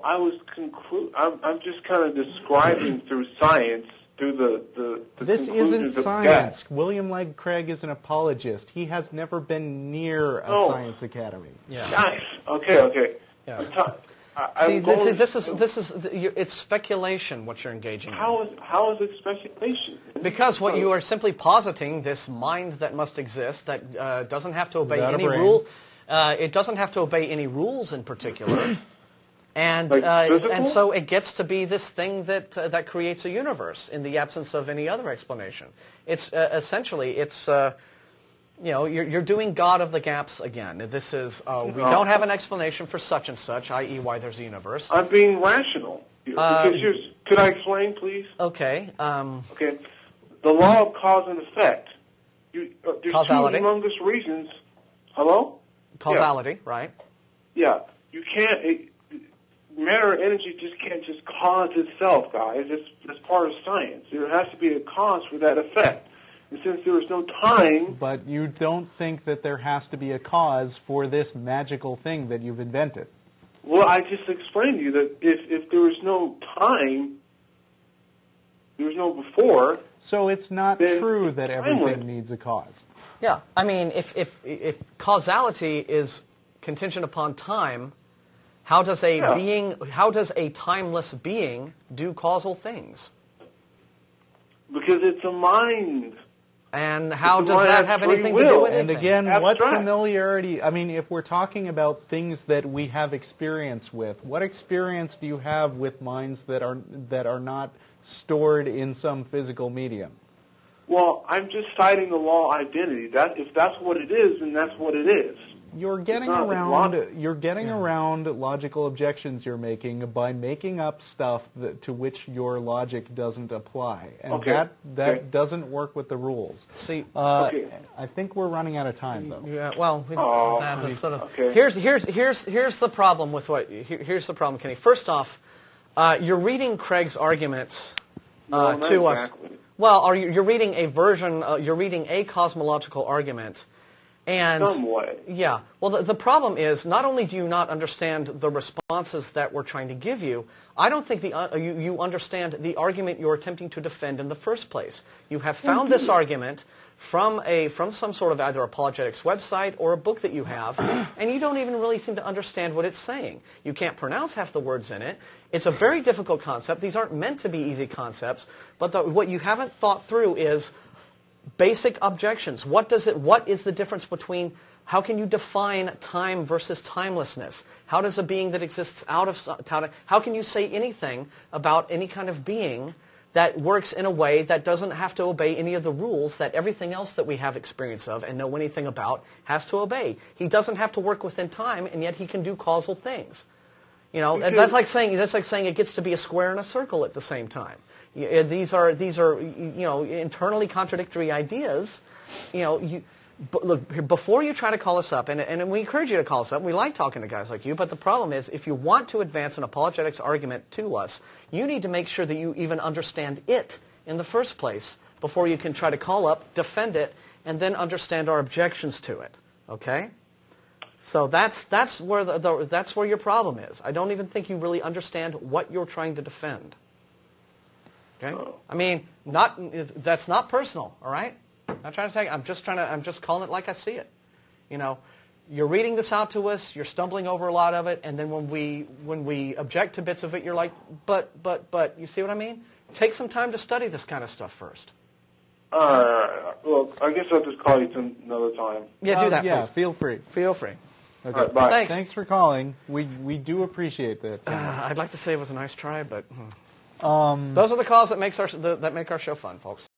I'm just kind of describing through science, through the This isn't conclusions of science. that. William Legge Craig is an apologist. He has never been near a science academy. Yeah. Nice. Okay. Yeah. See, this is it's speculation what you're engaging in. How is it speculation? Because what you are simply positing this mind that must exist that doesn't have to obey Without a any brain. rules. It doesn't have to obey any rules in particular, and physical? so it gets to be this thing that creates a universe in the absence of any other explanation. It's essentially you're doing God of the gaps again. This is we don't have an explanation for such and such, i.e., why there's a universe. I'm being rational. Could I explain, please? Okay. Okay. The law of cause and effect. There's Causality. two humongous reasons. Hello? Causality, right? Yeah. You can't. Matter and energy just can't just cause itself, guys. It's part of science. There has to be a cause for that effect. And since there is no time... But you don't think that there has to be a cause for this magical thing that you've invented. Well, I just explained to you that if there was no time, there was no before... So it's not true that everything needs a cause. Yeah, I mean, if causality is contingent upon time, how does a timeless being do causal things? Because it's a mind. And how does that have anything to do with anything? And again, Abstract. what familiarity, I mean, if we're talking about things that we have experience with, what experience do you have with minds that are not stored in some physical medium? Well, I'm just citing the law of identity. If that's what it is, then that's what it is. You're getting around logical objections you're making by making up stuff to which your logic doesn't apply, and that doesn't work with the rules. See, I think we're running out of time, though. Yeah, well, that is sort of here's the problem with here's the problem, Kenny. First off, you're reading Craig's arguments to us. Well, you're reading a version. You're reading a cosmological argument. And somewhat. Yeah. Well, the problem is not only do you not understand the responses that we're trying to give you, I don't think you understand the argument you're attempting to defend in the first place. You have found this argument from some sort of either apologetics website or a book that you have, and you don't even really seem to understand what it's saying. You can't pronounce half the words in it. It's a very difficult concept. These aren't meant to be easy concepts, but what you haven't thought through is basic objections. What is the difference between, how can you define time versus timelessness? How does a being that exists out of time, how can you say anything about any kind of being that works in a way that doesn't have to obey any of the rules that everything else that we have experience of and know anything about has to obey? He doesn't have to work within time, and yet he can do causal things. That's like saying it gets to be a square and a circle at the same time. These are internally contradictory ideas. But look, before you try to call us up, and we encourage you to call us up. We like talking to guys like you, but the problem is, if you want to advance an apologetics argument to us, you need to make sure that you even understand it in the first place before you can try to call up, defend it, and then understand our objections to it. Okay? So that's where that's where your problem is. I don't even think you really understand what you're trying to defend. Okay? I mean, that's not personal, all right? I'm not trying to take. I'm just calling it like I see it. You're reading this out to us. You're stumbling over a lot of it, and then when we object to bits of it, you're like, but. You see what I mean? Take some time to study this kind of stuff first. Well, I guess I'll just call you some another time. Yeah, do that, yeah, please. Feel free. Feel free. All Okay. right, bye. Thanks for calling. We do appreciate that. I'd like to say it was a nice try, but those are the calls that make our show fun, folks.